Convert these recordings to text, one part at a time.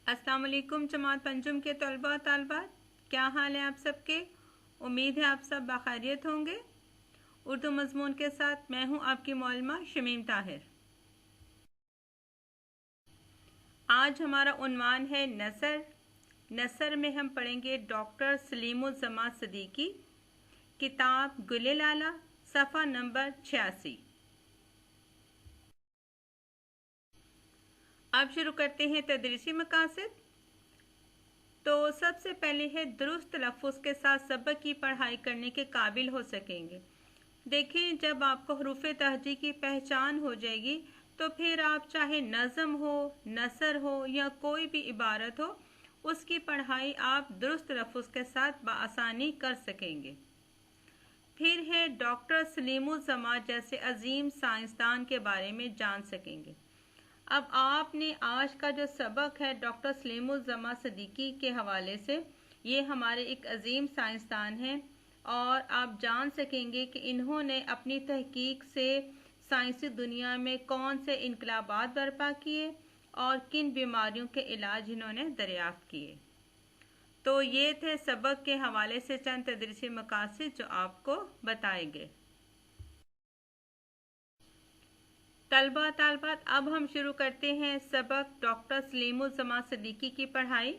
अस्सलाम वालेकुम जमात पंजुम के तलबा तालबात, क्या हाल है आप सबके। उम्मीद है आप सब बाखैरियत होंगे। उर्दू मज़मून के साथ मैं हूं आपकी मौलमा शमीम ताहिर। आज हमारा उन्वान है नसर। नसर में हम पढ़ेंगे डॉक्टर सलीमुज़्ज़मा सदीकी, किताब गुले लाला, सफ़ा नंबर 86। अब शुरू करते हैं तदरीसी मकासद। तो सबसे पहले है दुरुस्त तलफ़्फ़ुज़ के साथ सबक की पढ़ाई करने के काबिल हो सकेंगे। देखें, जब आपको हरूफ तहजी की पहचान हो जाएगी तो फिर आप चाहे नज़म हो, नसर हो या कोई भी इबारत हो, उसकी पढ़ाई आप दुरुस्त तलफ़्फ़ुज़ के साथ बआसानी कर सकेंगे। फिर है डॉक्टर सलीमुज़्ज़मा जैसे अजीम साइंसदान के बारे में जान सकेंगे। अब आपने आज का जो सबक है डॉक्टर सलीमुज़्ज़मा सदीकी के हवाले से, ये हमारे एक अजीम साइंसदान हैं और आप जान सकेंगे कि इन्होंने अपनी तहकीक से साइंसी दुनिया में कौन से इनकलाबात बर्पा किए और किन बीमारियों के इलाज इन्होंने दरियाफ्त किए। तो ये थे सबक के हवाले से चंद तदरीसी मकासद जो आपको बताए गए। तलबा तालबात, अब हम शुरू करते हैं सबक डॉक्टर सलीमुज़्ज़मा सदीकी की पढ़ाई।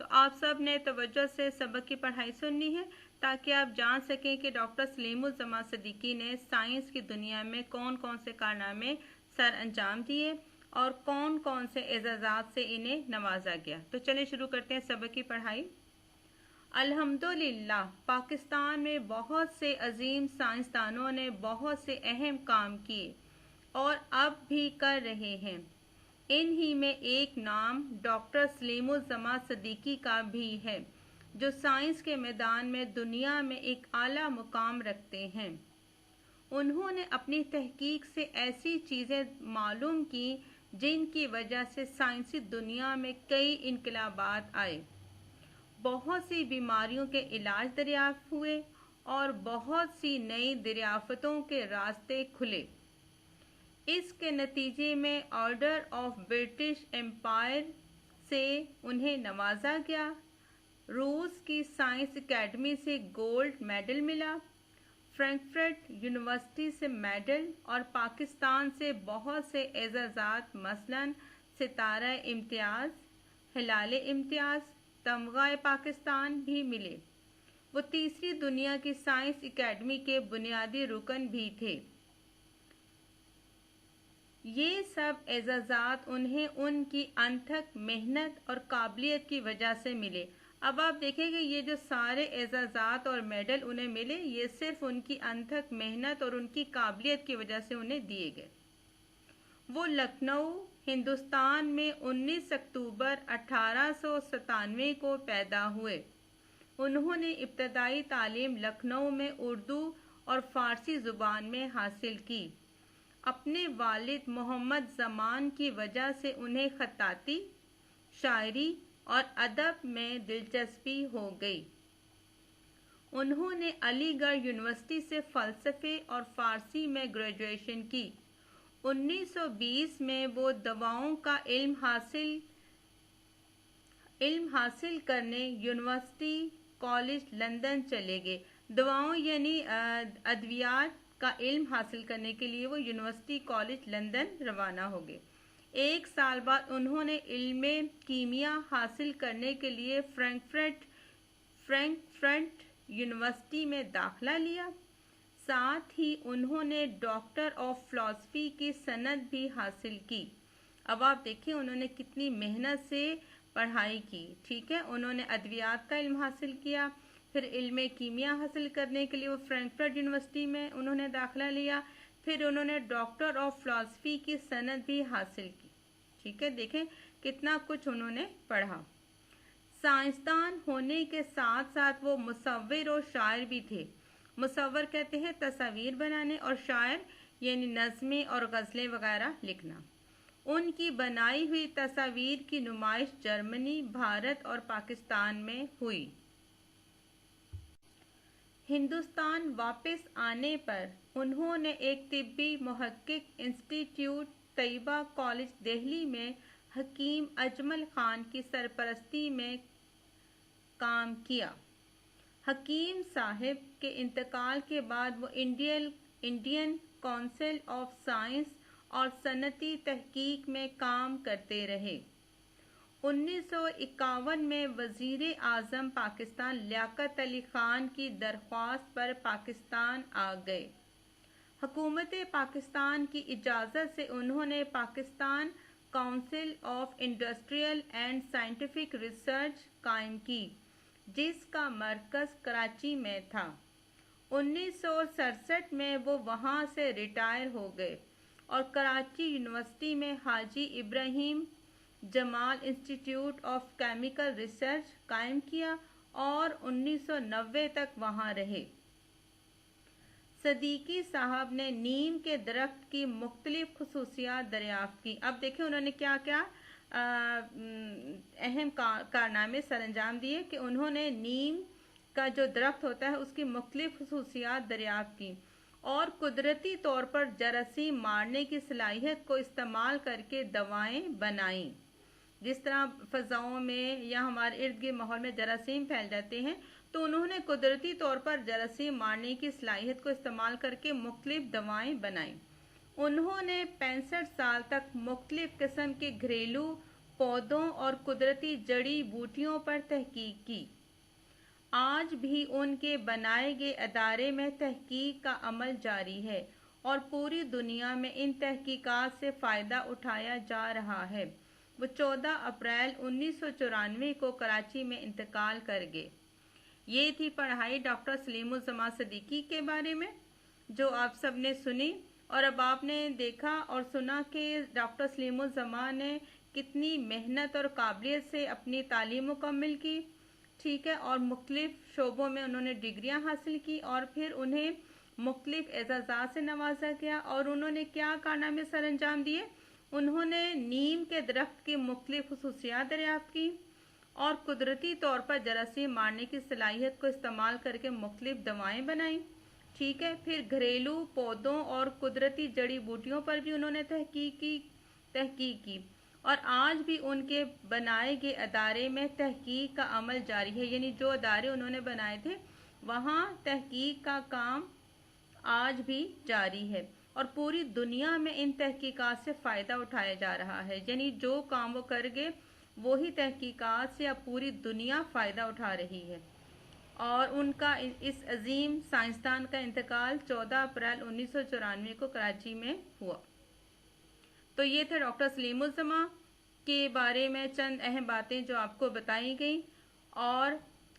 तो आप सब ने तवज्जो से सबक की पढ़ाई सुननी है ताकि आप जान सकें कि डॉक्टर सलीमुज़्ज़मा सदीकी ने साइंस की दुनिया में कौन कौन से कारनामे सर अंजाम दिए और कौन कौन से एजाज़ात से इन्हें नवाजा गया। तो चलिए शुरू करते हैं सबक की पढ़ाई। अल्हम्दुलिल्लाह, पाकिस्तान में बहुत से अजीम साइंसदानों ने बहुत से अहम काम किए और अब भी कर रहे हैं। इन्हीं में एक नाम डॉक्टर सलीमुज़्ज़मा सदीकी का भी है, जो साइंस के मैदान में दुनिया में एक आला मुकाम रखते हैं। उन्होंने अपनी तहकीक से ऐसी चीज़ें मालूम की जिनकी वजह से साइंसी दुनिया में कई इनकलाबात आए, बहुत सी बीमारियों के इलाज दरियाफ्त हुए और बहुत सी नई दरियाफ़तों के रास्ते खुले। इसके नतीजे में ऑर्डर ऑफ ब्रिटिश एम्पायर से उन्हें नवाजा गया, रूस की साइंस एकेडमी से गोल्ड मेडल मिला, फ्रैंकफर्ट यूनिवर्सिटी से मेडल और पाकिस्तान से बहुत से एजाज़ात मसलन सितारा इम्तियाज़, हिलाल इम्तियाज़, तमगा पाकिस्तान भी मिले। वो तीसरी दुनिया की साइंस एकेडमी के बुनियादी रुकन भी थे। ये सब एजाज़ात उन्हें उनकी अनथक मेहनत और काबिलियत की वजह से मिले। अब आप देखेंगे ये जो सारे एजाज़ात और मेडल उन्हें मिले, ये सिर्फ उनकी अनथक मेहनत और उनकी काबिलियत की वजह से उन्हें दिए गए। वो लखनऊ, हिंदुस्तान में 19 अक्टूबर 1897 को पैदा हुए। उन्होंने इब्तदाई तालीम लखनऊ में उर्दू और फ़ारसी ज़ुबान में हासिल की। अपने वालिद मोहम्मद ज़मान की वजह से उन्हें ख़त्ताती, शायरी और अदब में दिलचस्पी हो गई। उन्होंने अलीगढ़ यूनिवर्सिटी से फ़लसफ़े और फ़ारसी में ग्रेजुएशन की। 1920 में वो दवाओं का इल्म हासिल करने यूनिवर्सिटी कॉलेज लंदन चले गए। दवाओं यानी अद्वियात का इल्म हासिल करने के लिए वो यूनिवर्सिटी कॉलेज लंदन रवाना हो गए। एक साल बाद उन्होंने इल्म कीमिया हासिल करने के लिए फ्रैंकफर्ट यूनिवर्सिटी में दाखिला लिया। साथ ही उन्होंने डॉक्टर ऑफ फिलॉसफी की सनद भी हासिल की। अब आप देखिए उन्होंने कितनी मेहनत से पढ़ाई की। ठीक है, उन्होंने अद्वियात का इल्म हासिल किया, फिर इल्म कीमिया हासिल करने के लिए वो फ्रैंकफर्ट यूनिवर्सिटी में उन्होंने दाखिला लिया, फिर उन्होंने डॉक्टर ऑफ फिलॉसफी की सनद भी हासिल की। ठीक है, देखें कितना कुछ उन्होंने पढ़ा। साइंसदान होने के साथ साथ वो मुसव्विर और शायर भी थे। मुसव्विर कहते हैं तस्वीर बनाने, और शायर यानी नज़में और गज़लें वगैरह लिखना। उनकी बनाई हुई तस्वीर की नुमाइश जर्मनी, भारत और पाकिस्तान में हुई। हिंदुस्तान वापस आने पर उन्होंने एक तिब्बी मुहक्किक इंस्टीट्यूट तैयबा कॉलेज दिल्ली में حکیم اجمل خان کی سرپرستی میں کام کیا۔ حکیم صاحب کے انتقال کے بعد وہ انڈین کونسل آف سائنس اور صنعتی تحقیق میں کام کرتے رہے۔ 1951 میں وزیر اعظم پاکستان لیاقت علی خان کی درخواست پر پاکستان آ گئے۔ حکومت پاکستان کی اجازت سے انہوں نے Pakistan council of industrial and scientific research قائم کی، جس کا مرکز کراچی میں تھا۔ 1967 میں وہ وہاں سے ریٹائر ہو گئے اور کراچی یونیورسٹی میں حاجی ابراہیم جمال انسٹیٹیوٹ آف کیمیکل ریسرچ قائم کیا اور 1990 تک وہاں رہے۔ صدیقی صاحب نے نیم کے درخت کی مختلف خصوصیات دریافت کی۔ اب دیکھیں انہوں نے کیا کیا اہم کارنامے سر انجام دیے کہ انہوں نے نیم کا جو درخت ہوتا ہے اس کی مختلف خصوصیات دریافت کی اور قدرتی طور پر جراثیم مارنے کی صلاحیت کو استعمال کر کے دوائیں بنائیں۔ جس طرح فضاؤں میں یا ہمارے ارد گرد ماحول میں جراثیم پھیل جاتے ہیں تو انہوں نے قدرتی طور پر جراثیم مارنے کی صلاحیت کو استعمال کر کے مختلف دوائیں بنائیں۔ انہوں نے 65 سال تک مختلف قسم کے گھریلو پودوں اور قدرتی جڑی بوٹیوں پر تحقیق کی۔ آج بھی ان کے بنائے گئے ادارے میں تحقیق کا عمل جاری ہے اور پوری دنیا میں ان تحقیقات سے فائدہ اٹھایا جا رہا ہے۔ وہ 14 اپریل 1994 کو کراچی میں انتقال کر گئے۔ یہ تھی پڑھائی ڈاکٹر سلیم الزمان صدیقی کے بارے میں جو آپ سب نے سنی، اور اب آپ نے دیکھا اور سنا کہ ڈاکٹر سلیم الزمان نے کتنی محنت اور قابلیت سے اپنی تعلیم مکمل کی، ٹھیک ہے، اور مختلف شعبوں میں انہوں نے ڈگریاں حاصل کی اور پھر انہیں مختلف اعزازات سے نوازا گیا۔ اور انہوں نے کیا کارنامے سر انجام دیے؟ انہوں نے نیم کے درخت کی مختلف خصوصیات دریافت کی اور قدرتی طور پر جراثیم مارنے کی صلاحیت کو استعمال کر کے مختلف دوائیں بنائیں، ٹھیک ہے، پھر گھریلو پودوں اور قدرتی جڑی بوٹیوں پر بھی انہوں نے تحقیق کی اور آج بھی ان کے بنائے گئے ادارے میں تحقیق کا عمل جاری ہے، یعنی جو ادارے انہوں نے بنائے تھے وہاں تحقیق کا کام آج بھی جاری ہے اور پوری دنیا میں ان تحقیقات سے فائدہ اٹھایا جا رہا ہے، یعنی جو کام وہ کر گئے وہی تحقیقات سے اب پوری دنیا فائدہ اٹھا رہی ہے۔ اور ان کا اس عظیم سائنسدان کا انتقال 14 اپریل 1994 کو کراچی میں ہوا۔ تو یہ تھے ڈاکٹر سلیم الزمان کے بارے میں چند اہم باتیں جو آپ کو بتائی گئیں، اور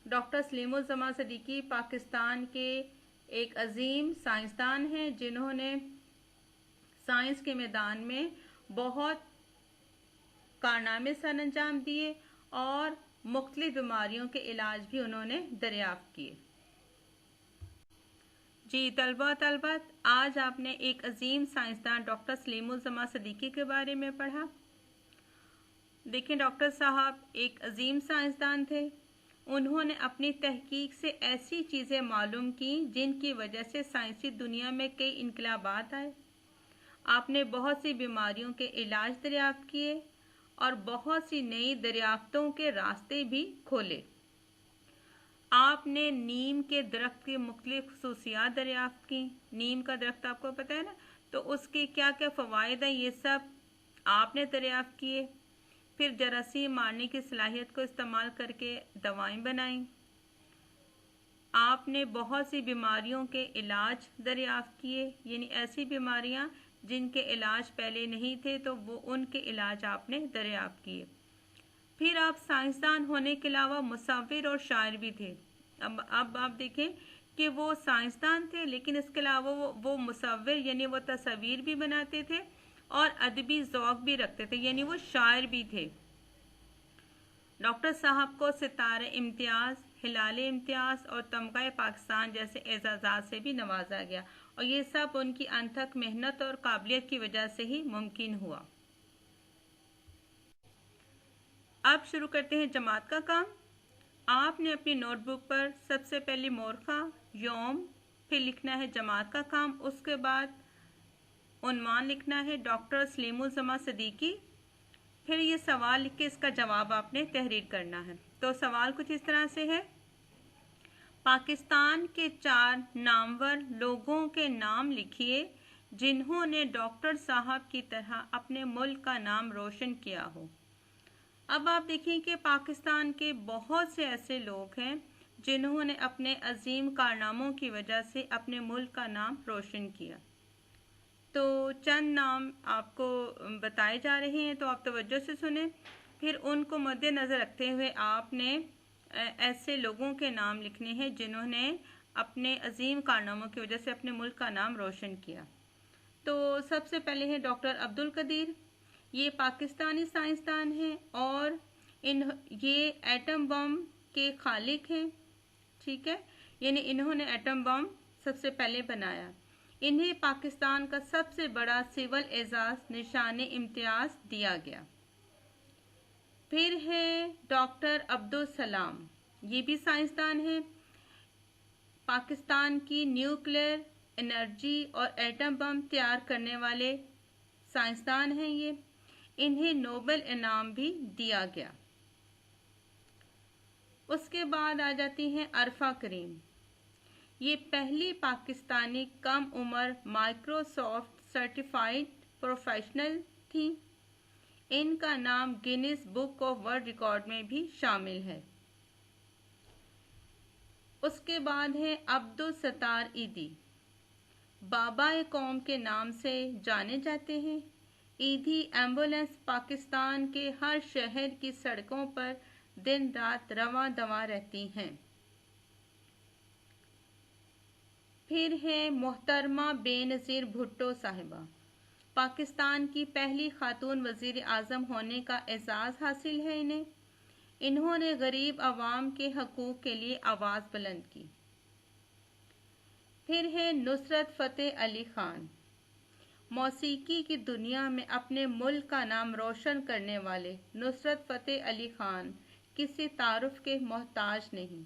ڈاکٹر سلیم الزمان صدیقی پاکستان کے ایک عظیم سائنسدان ہیں جنہوں نے سائنس کے میدان میں بہت کارنامے سر انجام دیے اور مختلف بیماریوں کے علاج بھی انہوں نے دریافت کیے۔ جی طلباء، آج آپ نے ایک عظیم سائنسدان ڈاکٹر سلیم الزمان صدیقی کے بارے میں پڑھا۔ دیکھیں ڈاکٹر صاحب ایک عظیم سائنسدان تھے۔ انہوں نے اپنی تحقیق سے ایسی چیزیں معلوم کی جن کی وجہ سے سائنسی دنیا میں کئی انقلابات آئے۔ آپ نے بہت سی بیماریوں کے علاج دریافت کیے اور بہت سی نئی دریافتوں کے راستے بھی کھولے۔ آپ نے نیم کے درخت کی مختلف خصوصیات دریافت کی۔ نیم کا درخت آپ کو پتہ ہے نا، تو اس کے کیا کیا فوائد ہیں یہ سب آپ نے دریافت کیے۔ پھر جراثیم مارنے کی صلاحیت کو استعمال کر کے دوائیں بنائیں۔ آپ نے بہت سی بیماریوں کے علاج دریافت کیے، یعنی ایسی بیماریاں جن کے علاج پہلے نہیں تھے تو وہ ان کے علاج آپ نے دریافت کیے۔ پھر آپ سائنسدان ہونے کے علاوہ مصور اور شاعر بھی تھے۔ اب آپ دیکھیں کہ وہ سائنسدان تھے لیکن اس کے علاوہ وہ مصور یعنی وہ تصاویر بھی بناتے تھے اور ادبی ذوق بھی رکھتے تھے، یعنی وہ شاعر بھی تھے۔ ڈاکٹر صاحب کو ستارہ امتیاز، ہلال امتیاز اور تمغہ پاکستان جیسے اعزازات سے بھی نوازا گیا، اور یہ سب ان کی انتھک محنت اور قابلیت کی وجہ سے ہی ممکن ہوا۔ اب شروع کرتے ہیں جماعت کا کام۔ آپ نے اپنی نوٹ بک پر سب سے پہلے مورخہ، یوم، پھر لکھنا ہے جماعت کا کام، اس کے بعد عنوان لکھنا ہے ڈاکٹر سلیم الزمان صدیقی، फिर ये सवाल लिख के इसका जवाब आपने तहरीर करना है। तो सवाल कुछ इस तरह से है, पाकिस्तान के 4 नामवर लोगों के नाम लिखिए जिन्होंने डॉक्टर साहब की तरह अपने मुल्क का नाम रोशन किया हो। अब आप देखिए कि पाकिस्तान के बहुत से ऐसे लोग हैं जिन्होंने अपने अजीम कारनामों की वजह से अपने मुल्क का नाम रोशन किया। तो चंद नाम आपको बताए जा रहे हैं, तो आप तवज्जो से सुने, फिर उनको मद्देनज़र रखते हुए आपने ऐसे लोगों के नाम लिखने हैं जिन्होंने अपने अजीम कारनामों की वजह से अपने मुल्क का नाम रोशन किया। तो सबसे पहले है डॉक्टर अब्दुल कदीर। ये पाकिस्तानी साइंसदान हैं और ये एटम बम के खालिक हैं, ठीक है, यानी इन्होंने एटम बम सबसे पहले बनाया। इन्हें पाकिस्तान का सबसे बड़ा सिविल एजाज निशान इम्तियाज दिया गया। फिर है डॉक्टर अब्दुल सलाम, ये भी साइंसदान हैं, पाकिस्तान की न्यूक्लियर एनर्जी और एटम बम तैयार करने वाले साइंसदान हैं ये। इन्हें नोबेल इनाम भी दिया गया। उसके बाद आ जाती हैं अरफा करीम। ये पहली पाकिस्तानी कम उम्र माइक्रोसॉफ्ट सर्टिफाइड प्रोफेशनल थी। इनका नाम Guinness book of world record में भी शामिल है। उसके बाद है अब्दुल सत्तार ईदी, बाबा कौम के नाम से जाने जाते हैं। ईदी एम्बुलेंस पाकिस्तान के हर शहर की सड़कों पर दिन रात रवां दवां रहती हैं। फिर है मोहतरमा बेनज़ीर भुट्टो साहिबा, पाकिस्तान की पहली खातून वज़ीर आज़म होने का एजाज़ हासिल है इन्हें। इन्होंने गरीब आवाम के हकूक़ के लिए आवाज़ बुलंद की। फिर है नुसरत फ़तेह अली ख़ान, मौसीकी की दुनिया में अपने मुल्क का नाम रोशन करने वाले नुसरत फ़तेह अली ख़ान किसी तारुफ के मोहताज नहीं।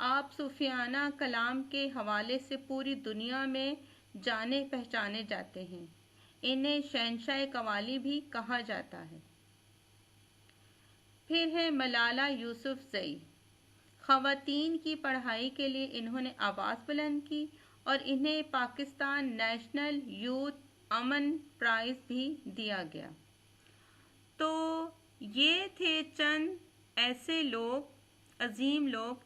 आप सूफियाना कलाम के हवाले से पूरी दुनिया में जाने पहचाने जाते हैं। इन्हें शहंशाह कवाली भी कहा जाता है। फिर है मलाला यूसुफ़ज़ई, ख़वातीन की पढ़ाई के लिए इन्होंने आवाज़ बुलंद की और इन्हें पाकिस्तान नेशनल यूथ अमन प्राइज़ भी दिया गया। तो ये थे चंद ऐसे लोग, अजीम लोग,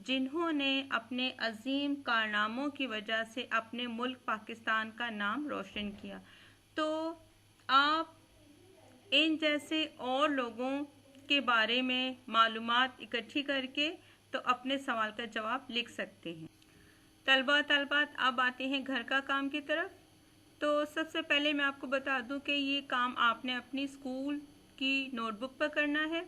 जिन्होंने अपने अजीम कारनामों की वजह से अपने मुल्क पाकिस्तान का नाम रोशन किया। तो आप इन जैसे और लोगों के बारे में मालूमात इकट्ठी करके तो अपने सवाल का जवाब लिख सकते हैं। तलबात अब आते हैं घर का काम की तरफ। तो सबसे पहले मैं आपको बता दूं कि ये काम आपने अपनी स्कूल की नोटबुक पर करना है।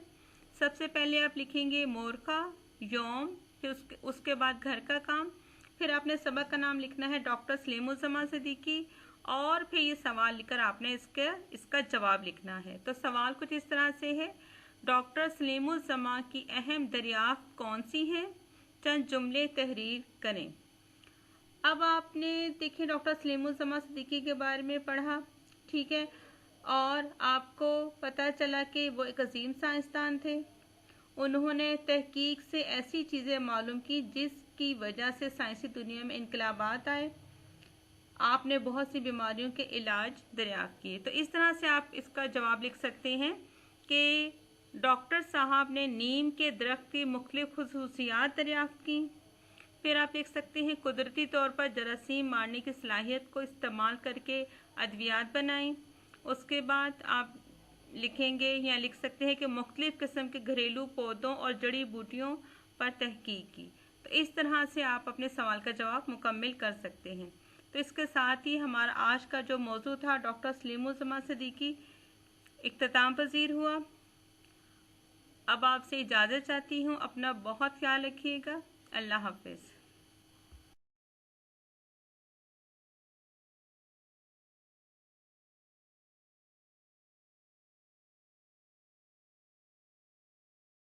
सबसे पहले आप लिखेंगे मोरखा यौम, फिर उसके बाद घर का काम, फिर आपने सबक का नाम लिखना है डॉक्टर सलीमुज़्ज़मा सिद्दीकी, और फिर ये सवाल लिखकर आपने इसका जवाब लिखना है। तो सवाल कुछ इस तरह से है, डॉक्टर सलीमुज़्ज़मा की अहम दरियाफ्त कौन सी हैं? चंद जुमले तहरीर करें। अब आपने देखिए डॉक्टर सलीमुज़्ज़मा सिद्दीकी के बारे में पढ़ा, ठीक है, और आपको पता चला कि वो एक अजीम साइंसदान थे। उन्होंने तहकीक से ऐसी चीज़ें मालूम की जिसकी वजह से साइंसी दुनिया में इनकलाबात आए। आपने बहुत सी बीमारियों के इलाज दरियाफ्त किए। तो इस तरह से आप इसका जवाब लिख सकते हैं कि डॉक्टर साहब ने नीम के दरख्त की मुख्तलिफ खुसूसियात दरियाफ्त की। फिर आप लिख सकते हैं कुदरती तौर पर जरासीम मारने की सलाहियत को इस्तेमाल करके अद्वियात बनाई। उसके बाद आप लिखेंगे या लिख सकते हैं कि मुख्तलिफ किस्म के घरेलू पौधों और जड़ी बूटियों पर तहकीक की। तो इस तरह से आप अपने सवाल का जवाब मुकम्मल कर सकते हैं। तो इसके साथ ही हमारा आज का जो मौजू था डॉक्टर सलीमुज़्ज़मा सिद्दीकी इख्तिताम पज़ीर हुआ। अब आपसे इजाज़त चाहती हूँ। अपना बहुत ख्याल रखिएगा। अल्लाह हाफ़िज़।